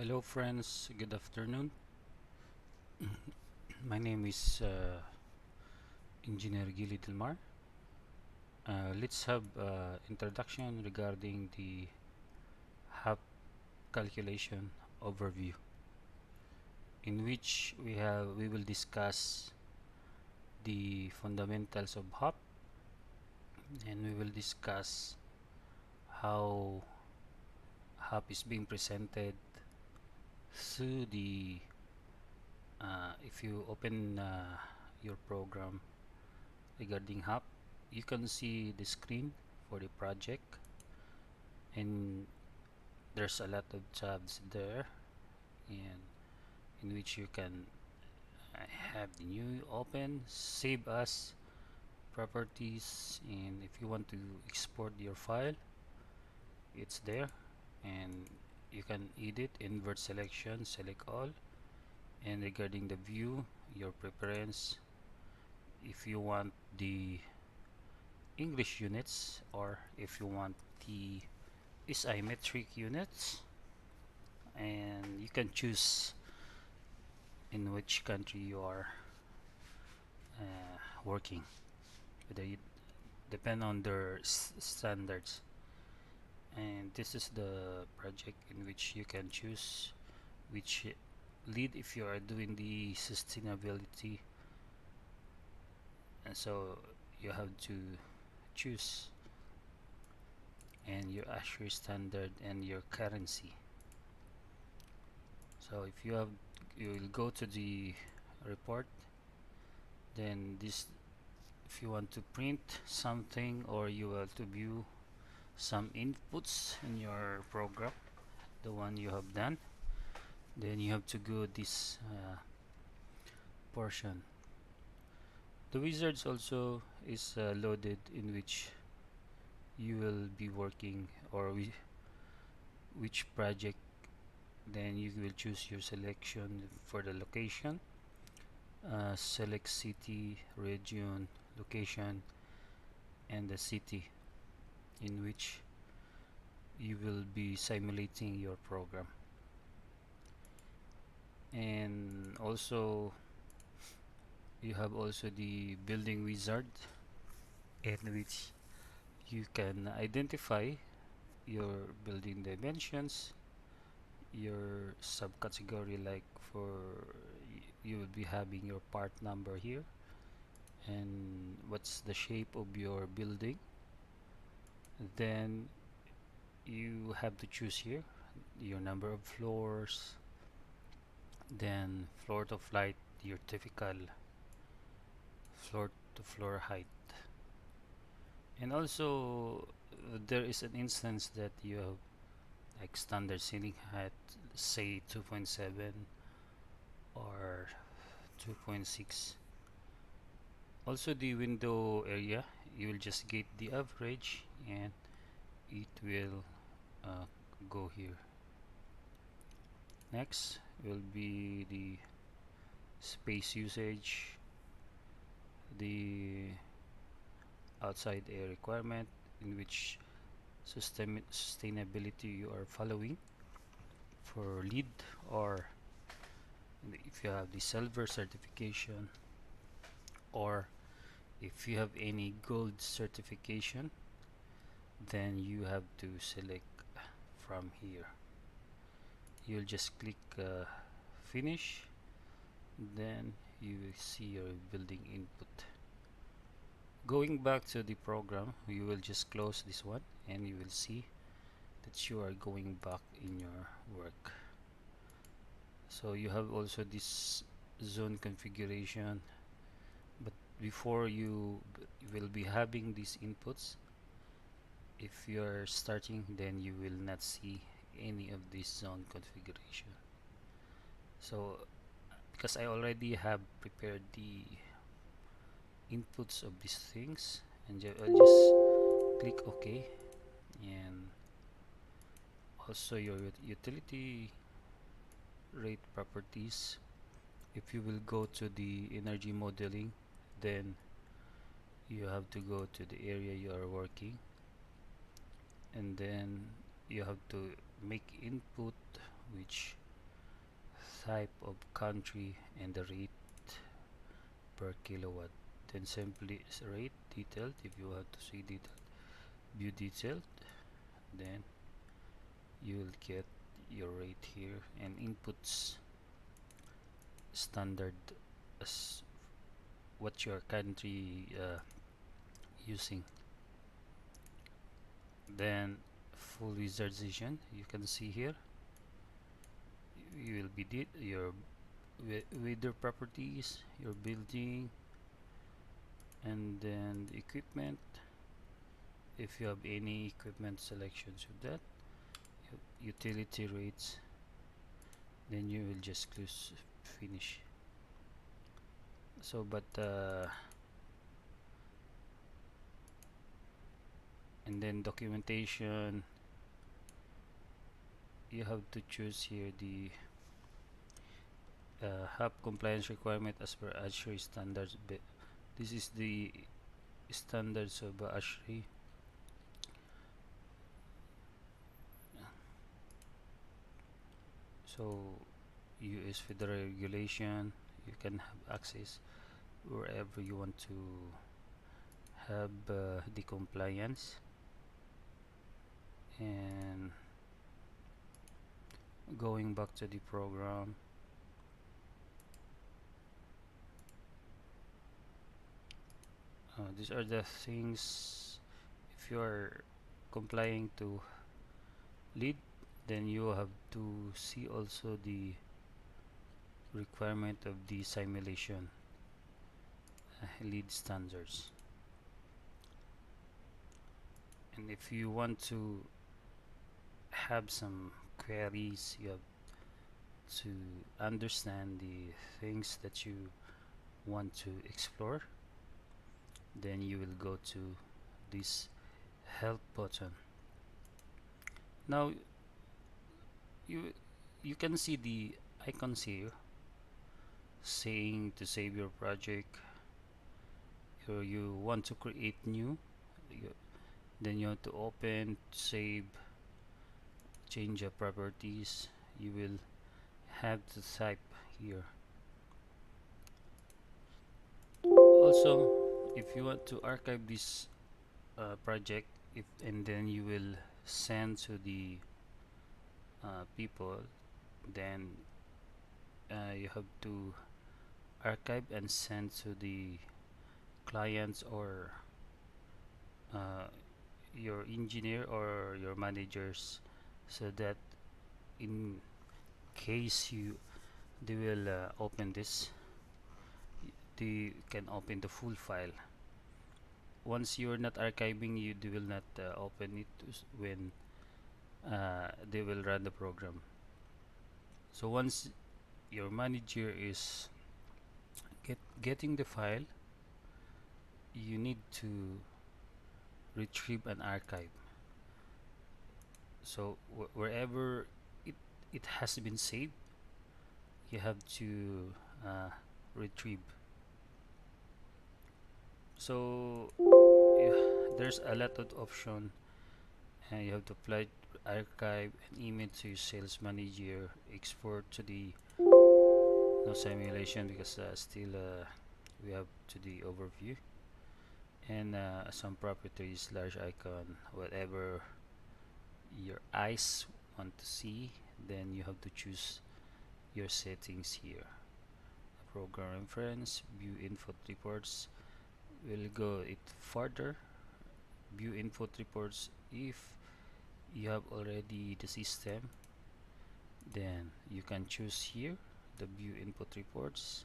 Hello friends, good afternoon. My name is Engineer Gili Delmar. Let's have introduction regarding the HAP calculation overview, in which we will discuss the fundamentals of HAP, and we will discuss how HAP is being presented through the if you open your program regarding HAP, you can see the screen for the project, and there's a lot of tabs there, and in which you can have the new open, save as properties, and if you want to export your file, it's there, and you can edit, invert selection, select all, and regarding the view, your preference, if you want the English units or if you want the isometric units, and you can choose in which country you are working. They depend on their standards, and this is the project in which you can choose which lead if you are doing the sustainability, and so you have to choose and your Azure standard and your currency. So if you will go to the report, then this, if you want to print something or you want to view some inputs in your program, the one you have done, then you have to go this portion. The wizards also is loaded, in which you will be working, or which project, then you will choose your selection for the location, select city, region, location, and the city in which you will be simulating your program. And also you have also the building wizard, in which you can identify your building dimensions, your subcategory, like for you will be having your part number here, and what's the shape of your building. Then you have to choose here your number of floors, then floor to flight, your typical floor to floor height. And also there is an instance that you have like standard ceiling height, say 2.7 or 2.6. Also the window area, you will just get the average and it will uh, go here. Next will be the space usage, the outside air requirement, in which sustainability you are following for lead, or if you have the silver certification, or if you have any gold certification, then you have to select from here. You'll just click finish, then you will see your building input. Going back to the program, you will just close this one and you will see that you are going back in your work. So you have also this zone configuration, but before you will be having these inputs, if you are starting, then you will not see any of this zone configuration. So because I already have prepared the inputs of these things, and I'll just click OK. And also your utility rate properties, if you will go to the energy modeling, then you have to go to the area you are working, and then you have to make input, which type of country and the rate per kilowatt. Then simply rate detailed if you want to see detailed. View detailed, then you will get your rate here, and inputs standard as what your country using. Then full visualization, you can see here you will be did your weather properties, your building, and then the equipment. If you have any equipment selections with that, utility rates, then you will just close finish. So but and then documentation, you have to choose here the HAP compliance requirement as per ASHRAE standards. This is the standards of ASHRAE. So US federal regulation, you can have access wherever you want to have the compliance. And going back to the program, these are the things. If you are complying to lead, then you have to see also the requirement of the simulation lead standards. And if you want to have some queries, you have to understand the things that you want to explore, then you will go to this help button. Now you you can see the icons here saying to save your project, or you want to create new, then you have to open, save, change the properties. You will have to type here. Also, if you want to archive this project, and then you will send to the people, then you have to archive and send to the clients or uh, your engineer or your managers, so that in case they will open this, they can open the full file. Once you're not archiving, they will not open it when they will run the program. So once your manager is getting the file, you need to retrieve an archive. So wherever it has been saved, you have to retrieve. So there's a lot of option, and you have to apply archive and email to your sales manager, export to the no simulation because still we have to the overview, and some properties, large icon, whatever your eyes want to see, then you have to choose your settings here. Program reference, view input reports, we'll go it further. View input reports, if you have already the system, then you can choose here the view input reports,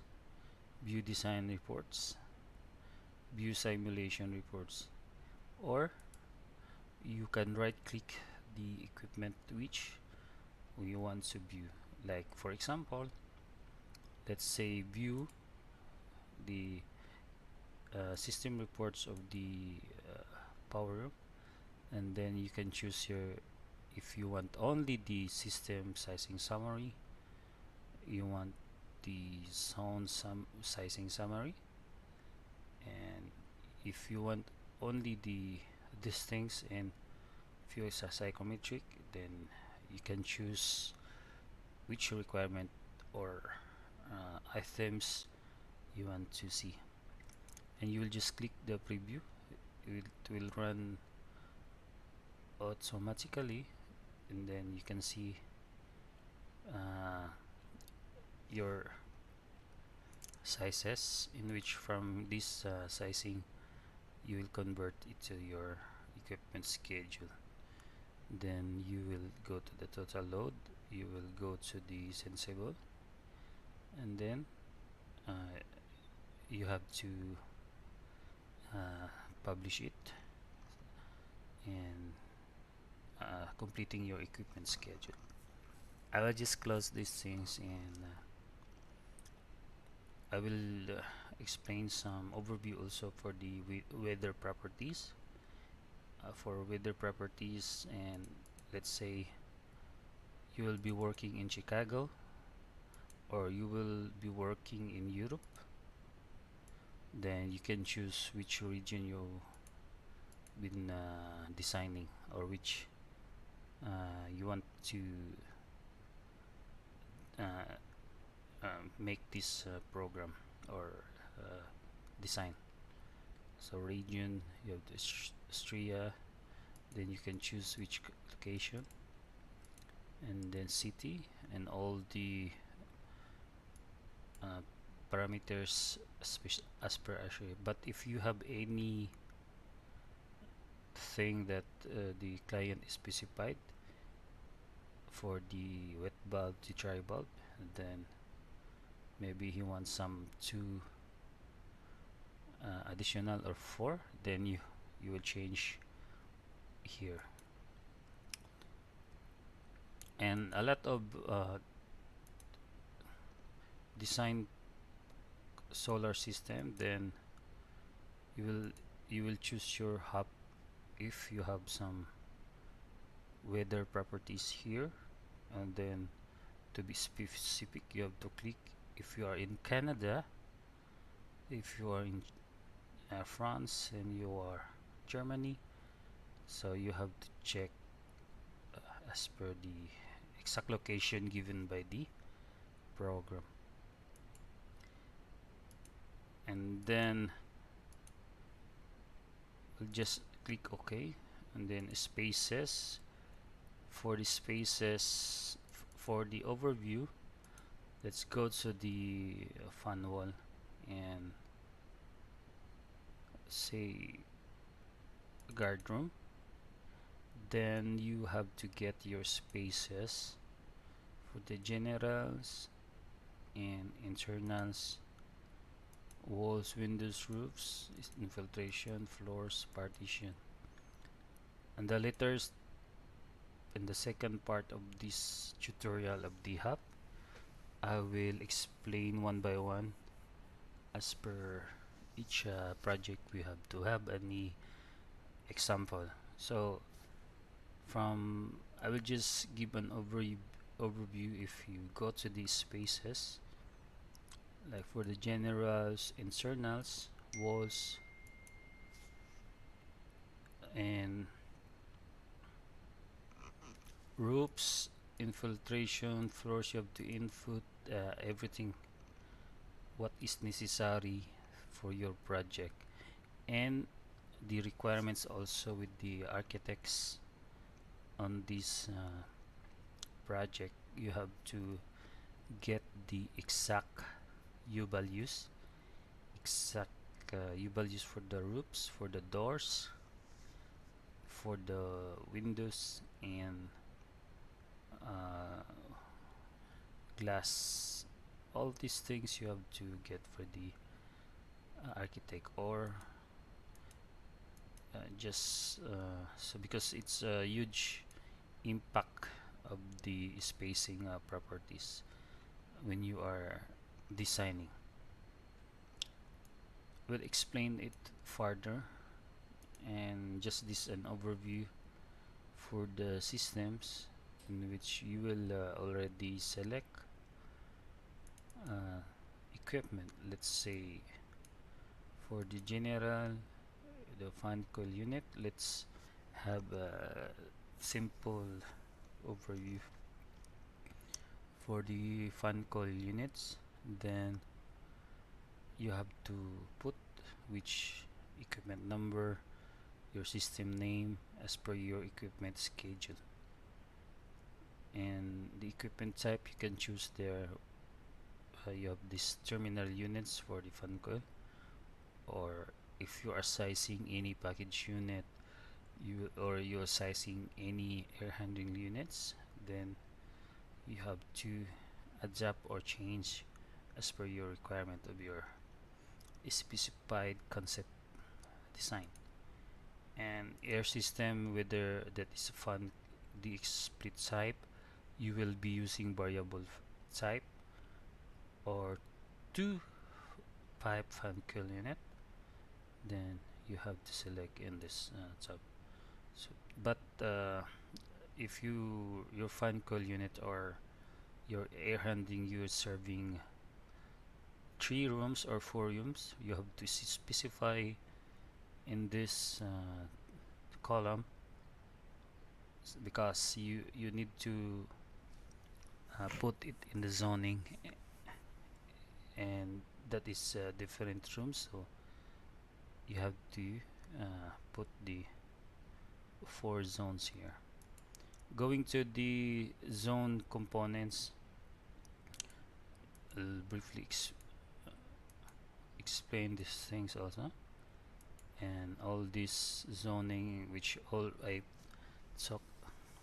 view design reports, view simulation reports, or you can right click the equipment which you want to view. Like for example, let's say view the system reports of the power room, and then you can choose your, if you want only the system sizing summary, you want the zone sizing summary, and if you want only these things, and if you are psychometric, then you can choose which requirement or items you want to see, and you will just click the preview. It will run automatically, and then you can see uh, your sizes, in which from this sizing you will convert it to your equipment schedule. Then you will go to the total load, you will go to the sensible, and then uh, you have to uh, publish it, and completing your equipment schedule. I will just close these things, and I will explain some overview also for the weather properties. For weather properties, and let's say you will be working in Chicago, or you will be working in Europe, then you can choose which region you've been designing, or which you want to uh, make this program or uh, design. So region, you have the Austria, then you can choose which location, and then city, and all the uh, parameters as per actually. But if you have any thing that the client specified for the wet bulb, the dry bulb, then maybe he wants some two additional or four, then you will change here. And a lot of design solar system, then you will choose your hub if you have some weather properties here, and then to be specific you have to click if you are in Canada, if you are in France, and you are Germany, so you have to check as per the exact location given by the program. And then we'll just click OK, and then spaces. For the spaces, for the overview, let's go to the fun wall and say guard room. Then you have to get your spaces for the generals and internals, walls, windows, roofs, infiltration, floors, partition. And the letters in the second part of this tutorial of the HAP, I will explain one by one as per each project we have to have any example. So from I will just give an overview. If you go to these spaces, like for the generals, internals, walls, and roofs, infiltration, floors, you have to input everything what is necessary for your project, and the requirements also with the architects on this project. You have to get the exact U values, exact U values for the roofs, for the doors, for the windows, and uh, glass. All these things you have to get for the architect, or just so because it's a huge impact of the spacing properties when you are designing. We'll explain it further, and just this an overview for the systems in which you will already select equipment. Let's say for the general, the fan coil unit, let's have a simple overview For the fan coil units, then you have to put which equipment number, your system name as per your equipment schedule, and the equipment type you can choose there. You have these terminal units for the fan coil, or if you are sizing any package unit, you are sizing any air handling units, then you have to adapt or change as per your requirement of your specified concept design. And air system, whether that is fan the split type, you will be using variable type or two pipe fan coil unit, then you have to select in this tab. So, but if your fan coil unit or your air handling unit serving 3 rooms or 4 rooms, you have to specify in this column, because you need to put it in the zoning, and that is different rooms, so you have to put the 4 zones here. Going to the zone components, I'll briefly explain these things also, and all this zoning which all I talked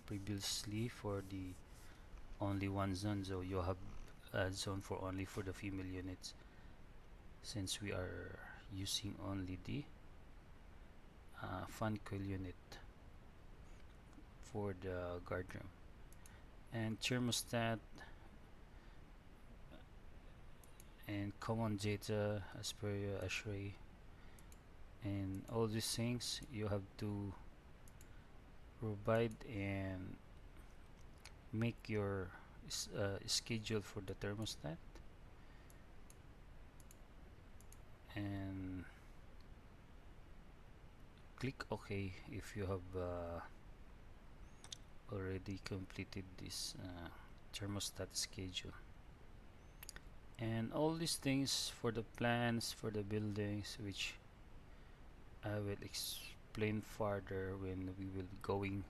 previously for the only one zone, so you have a zone for only for the female units, since we are using only the fan coil unit for the guard room. And thermostat and common data as per your ASHRAE, and all these things you have to provide and make your schedule for the thermostat, and click OK if you have already completed this thermostat schedule. And all these things for the plans for the buildings, which I will explain further when we will going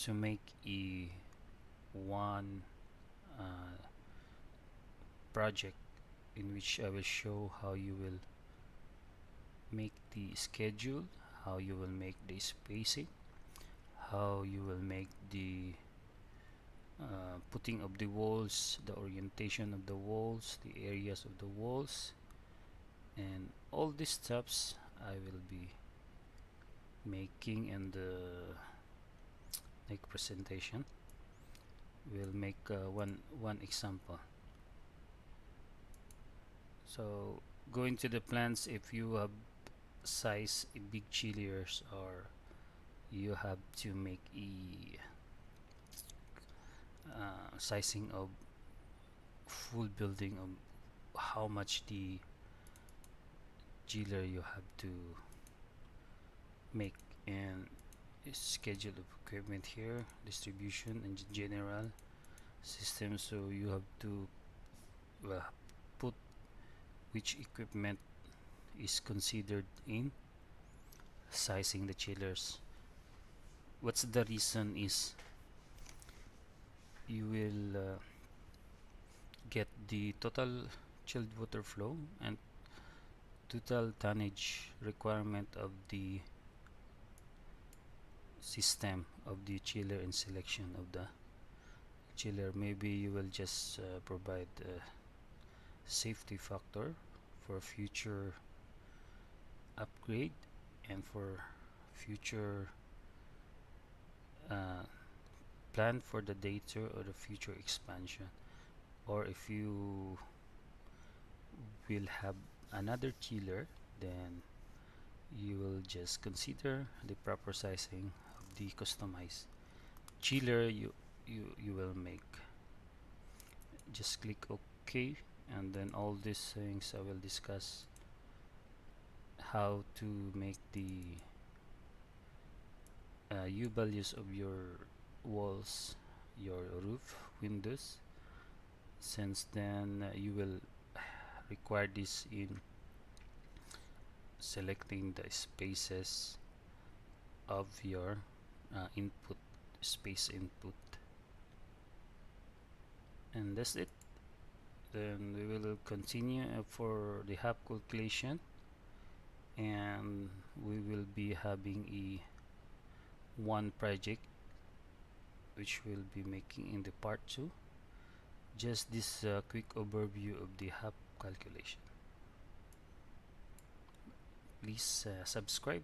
to make a one project, in which I will show how you will make the schedule, how you will make the spacing, how you will make the putting of the walls, the orientation of the walls, the areas of the walls, and all these steps I will be making in the next presentation. We'll make one example. So going to the plans, if you have size big chillers, or you have to make a sizing of full building of how much the chiller you have to make, and schedule of equipment here, distribution and general system, so you have to put which equipment is considered in sizing the chillers. What's the reason is you will get the total chilled water flow and total tonnage requirement of the system of the chiller and selection of the chiller. Maybe you will just provide a safety factor for future upgrade and for future plan for the data or the future expansion, or if you will have another chiller, then you will just consider the proper sizing of the customized chiller you will make. Just click OK, and then all these things I will discuss how to make the U values of your walls, your roof, windows, since then you will require this in selecting the spaces of your input, space input. And that's it. Then we will continue for the HAP calculation, and we will be having a one project which we'll be making in the part 2. Just this quick overview of the HAP calculation. Please subscribe.